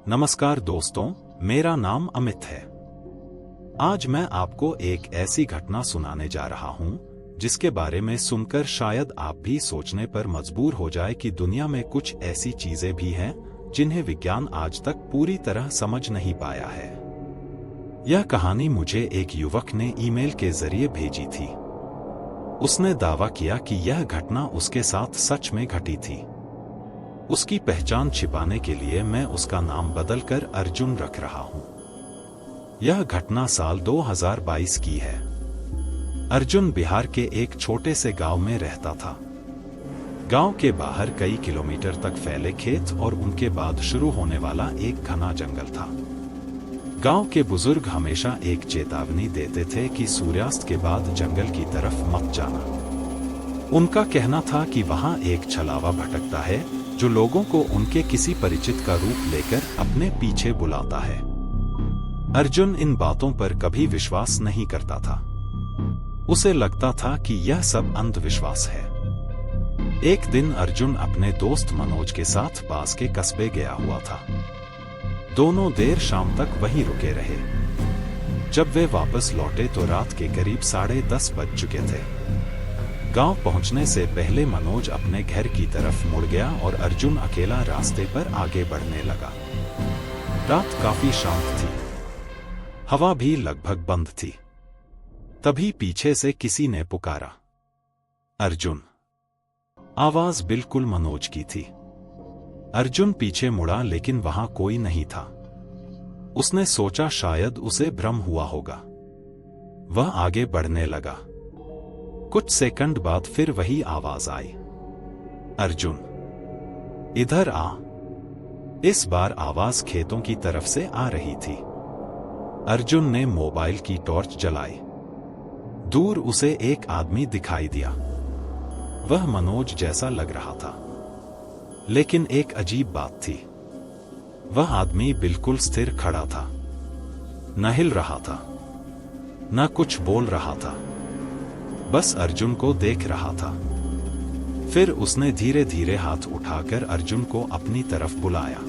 नमस्कार दोस्तों, मेरा नाम अमित है। आज मैं आपको एक ऐसी घटना सुनाने जा रहा हूं जिसके बारे में सुनकर शायद आप भी सोचने पर मजबूर हो जाए कि दुनिया में कुछ ऐसी चीजें भी हैं जिन्हें विज्ञान आज तक पूरी तरह समझ नहीं पाया है। यह कहानी मुझे एक युवक ने ईमेल के जरिए भेजी थी। उसने दावा किया कि यह घटना उसके साथ सच में घटी थी। उसकी पहचान छिपाने के लिए मैं उसका नाम बदलकर अर्जुन रख रहा हूं। यह घटना साल 2022 की है। अर्जुन बिहार के एक छोटे से गांव में रहता था। गांव के बाहर कई किलोमीटर तक फैले खेत और उनके बाद शुरू होने वाला एक घना जंगल था। गांव के बुजुर्ग हमेशा एक चेतावनी देते थे कि सूर्यास्त के बाद जंगल की तरफ मत जाना। उनका कहना था कि वहां एक छलावा भटकता है जो लोगों को उनके किसी परिचित का रूप लेकर अपने पीछे बुलाता है। अर्जुन इन बातों पर कभी विश्वास नहीं करता था। उसे लगता था कि यह सब अंधविश्वास है। एक दिन अर्जुन अपने दोस्त मनोज के साथ पास के कस्बे गया हुआ था। दोनों देर शाम तक वहीं रुके रहे। जब वे वापस लौटे तो रात के करीब 10:30 बज चुके थे। गांव पहुंचने से पहले मनोज अपने घर की तरफ मुड़ गया और अर्जुन अकेला रास्ते पर आगे बढ़ने लगा। रात काफी शांत थी। हवा भी लगभग बंद थी। तभी पीछे से किसी ने पुकारा, अर्जुन। आवाज बिल्कुल मनोज की थी। अर्जुन पीछे मुड़ा लेकिन वहां कोई नहीं था। उसने सोचा शायद उसे भ्रम हुआ होगा। वह आगे बढ़ने लगा। कुछ सेकंड बाद फिर वही आवाज आई, अर्जुन इधर आ। इस बार आवाज खेतों की तरफ से आ रही थी। अर्जुन ने मोबाइल की टॉर्च जलाई। दूर उसे एक आदमी दिखाई दिया। वह मनोज जैसा लग रहा था, लेकिन एक अजीब बात थी। वह आदमी बिल्कुल स्थिर खड़ा था, न हिल रहा था, न कुछ बोल रहा था, बस अर्जुन को देख रहा था। फिर उसने धीरे धीरे हाथ उठाकर अर्जुन को अपनी तरफ बुलाया।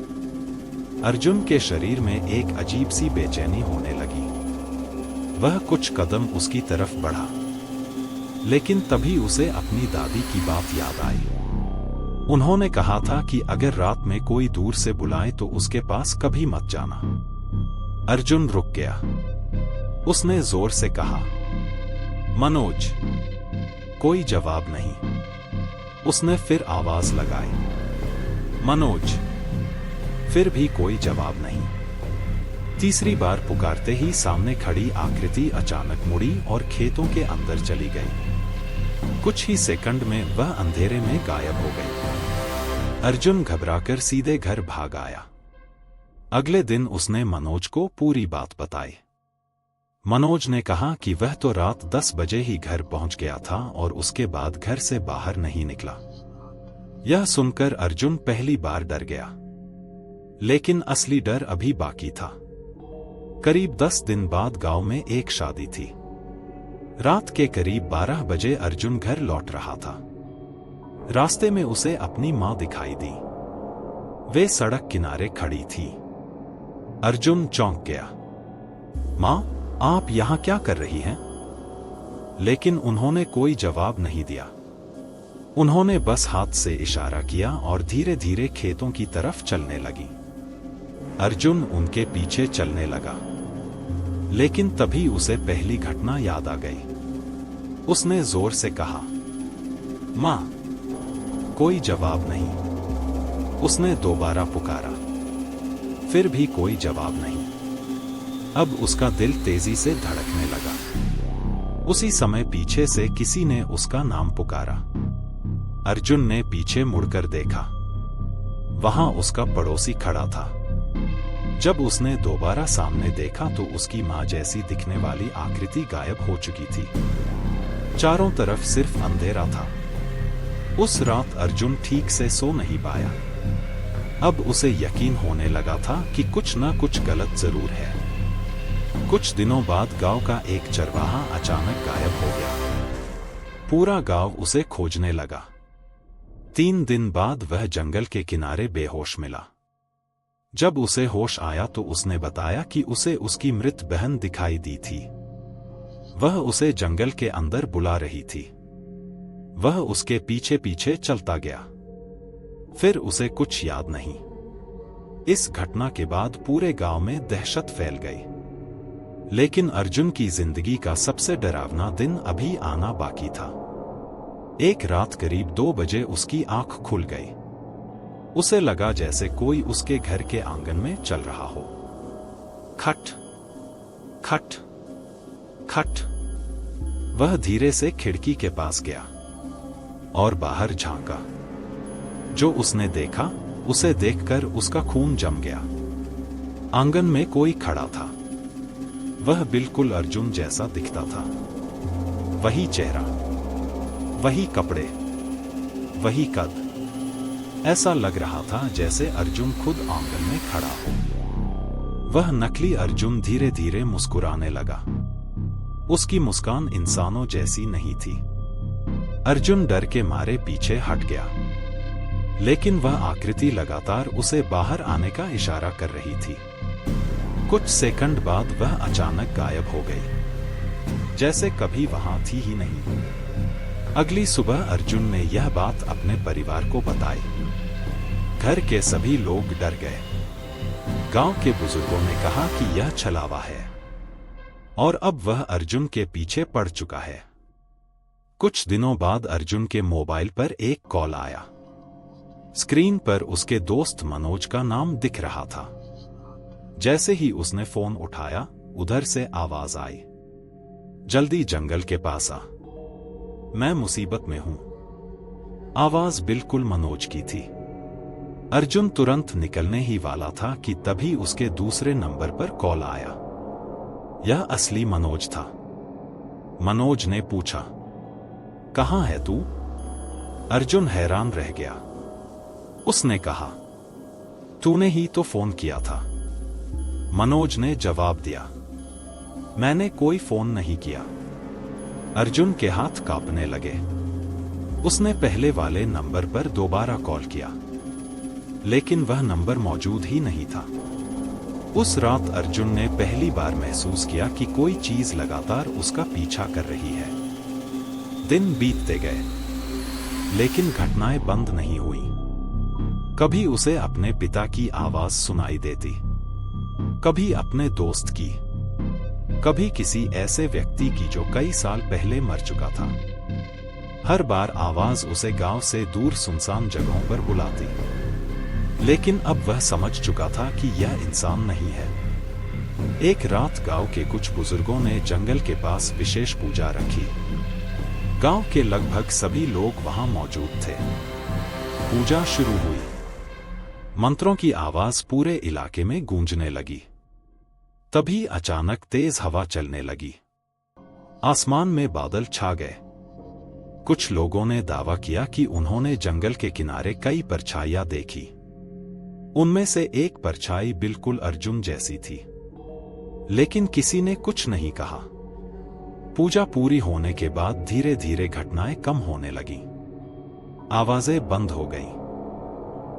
अर्जुन के शरीर में एक अजीब सी बेचैनी होने लगी। वह कुछ कदम उसकी तरफ बढ़ा, लेकिन तभी उसे अपनी दादी की बात याद आई। उन्होंने कहा था कि अगर रात में कोई दूर से बुलाए तो उसके पास कभी मत जाना। अर्जुन रुक गया। उसने जोर से कहा, मनोज। कोई जवाब नहीं। उसने फिर आवाज लगाई, मनोज। फिर भी कोई जवाब नहीं। तीसरी बार पुकारते ही सामने खड़ी आकृति अचानक मुड़ी और खेतों के अंदर चली गई। कुछ ही सेकंड में वह अंधेरे में गायब हो गई। अर्जुन घबराकर सीधे घर भाग आया। अगले दिन उसने मनोज को पूरी बात बताई। मनोज ने कहा कि वह तो रात 10 बजे ही घर पहुंच गया था और उसके बाद घर से बाहर नहीं निकला। यह सुनकर अर्जुन पहली बार डर गया, लेकिन असली डर अभी बाकी था। करीब 10 दिन बाद गांव में एक शादी थी। रात के करीब 12 बजे अर्जुन घर लौट रहा था। रास्ते में उसे अपनी मां दिखाई दी। वे सड़क किनारे खड़ी थी। अर्जुन चौंक गया। मां, आप यहां क्या कर रही हैं? लेकिन उन्होंने कोई जवाब नहीं दिया। उन्होंने बस हाथ से इशारा किया और धीरे धीरे खेतों की तरफ चलने लगी। अर्जुन उनके पीछे चलने लगा, लेकिन तभी उसे पहली घटना याद आ गई। उसने जोर से कहा, मां। कोई जवाब नहीं। उसने दोबारा पुकारा, फिर भी कोई जवाब नहीं। अब उसका दिल तेजी से धड़कने लगा। उसी समय पीछे से किसी ने उसका नाम पुकारा। अर्जुन ने पीछे मुड़कर देखा। वहां उसका पड़ोसी खड़ा था। जब उसने दोबारा सामने देखा तो उसकी मां जैसी दिखने वाली आकृति गायब हो चुकी थी। चारों तरफ सिर्फ अंधेरा था। उस रात अर्जुन ठीक से सो नहीं पाया। अब उसे यकीन होने लगा था कि कुछ न कुछ गलत जरूर है। कुछ दिनों बाद गांव का एक चरवाहा अचानक गायब हो गया। पूरा गांव उसे खोजने लगा। 3 दिन बाद वह जंगल के किनारे बेहोश मिला। जब उसे होश आया तो उसने बताया कि उसे उसकी मृत बहन दिखाई दी थी। वह उसे जंगल के अंदर बुला रही थी। वह उसके पीछे पीछे चलता गया। फिर उसे कुछ याद नहीं। इस घटना के बाद पूरे गांव में दहशत फैल गई। लेकिन अर्जुन की जिंदगी का सबसे डरावना दिन अभी आना बाकी था। एक रात करीब 2 बजे उसकी आंख खुल गई। उसे लगा जैसे कोई उसके घर के आंगन में चल रहा हो। खट खट खट। वह धीरे से खिड़की के पास गया और बाहर झांका। जो उसने देखा उसे देखकर उसका खून जम गया। आंगन में कोई खड़ा था। वह बिल्कुल अर्जुन जैसा दिखता था। वही चेहरा, वही कपड़े, वही कद। ऐसा लग रहा था जैसे अर्जुन खुद आंगन में खड़ा हो। वह नकली अर्जुन धीरे धीरे मुस्कुराने लगा। उसकी मुस्कान इंसानों जैसी नहीं थी। अर्जुन डर के मारे पीछे हट गया, लेकिन वह आकृति लगातार उसे बाहर आने का इशारा कर रही थी। कुछ सेकंड बाद वह अचानक गायब हो गई, जैसे कभी वहां थी ही नहीं। अगली सुबह अर्जुन ने यह बात अपने परिवार को बताई। घर के सभी लोग डर गए। गांव के बुजुर्गों ने कहा कि यह छलावा है और अब वह अर्जुन के पीछे पड़ चुका है। कुछ दिनों बाद अर्जुन के मोबाइल पर एक कॉल आया। स्क्रीन पर उसके दोस्त मनोज का नाम दिख रहा था। जैसे ही उसने फोन उठाया, उधर से आवाज आई, जल्दी जंगल के पास आ, मैं मुसीबत में हूं। आवाज बिल्कुल मनोज की थी। अर्जुन तुरंत निकलने ही वाला था कि तभी उसके दूसरे नंबर पर कॉल आया। यह असली मनोज था। मनोज ने पूछा, कहां है तू? अर्जुन हैरान रह गया। उसने कहा, तूने ही तो फोन किया था। मनोज ने जवाब दिया, मैंने कोई फोन नहीं किया। अर्जुन के हाथ कांपने लगे। उसने पहले वाले नंबर पर दोबारा कॉल किया, लेकिन वह नंबर मौजूद ही नहीं था। उस रात अर्जुन ने पहली बार महसूस किया कि कोई चीज लगातार उसका पीछा कर रही है। दिन बीतते गए, लेकिन घटनाएं बंद नहीं हुई। कभी उसे अपने पिता की आवाज सुनाई देती, कभी अपने दोस्त की, कभी किसी ऐसे व्यक्ति की जो कई साल पहले मर चुका था। हर बार आवाज उसे गांव से दूर सुनसान जगहों पर बुलाती। लेकिन अब वह समझ चुका था कि यह इंसान नहीं है। एक रात गांव के कुछ बुजुर्गों ने जंगल के पास विशेष पूजा रखी। गांव के लगभग सभी लोग वहां मौजूद थे। पूजा शुरू हुई। मंत्रों की आवाज पूरे इलाके में गूंजने लगी। तभी अचानक तेज हवा चलने लगी। आसमान में बादल छा गए। कुछ लोगों ने दावा किया कि उन्होंने जंगल के किनारे कई परछाइयां देखी। उनमें से एक परछाई बिल्कुल अर्जुन जैसी थी, लेकिन किसी ने कुछ नहीं कहा। पूजा पूरी होने के बाद धीरे धीरे घटनाएं कम होने लगीं। आवाजें बंद हो गईं।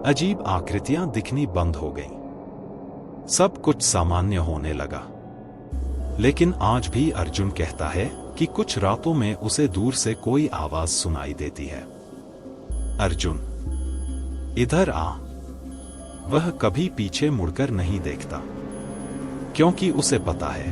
अजीब आकृतियां दिखनी बंद हो गईं। सब कुछ सामान्य होने लगा। लेकिन आज भी अर्जुन कहता है कि कुछ रातों में उसे दूर से कोई आवाज सुनाई देती है, अर्जुन इधर आ। वह कभी पीछे मुड़कर नहीं देखता, क्योंकि उसे पता है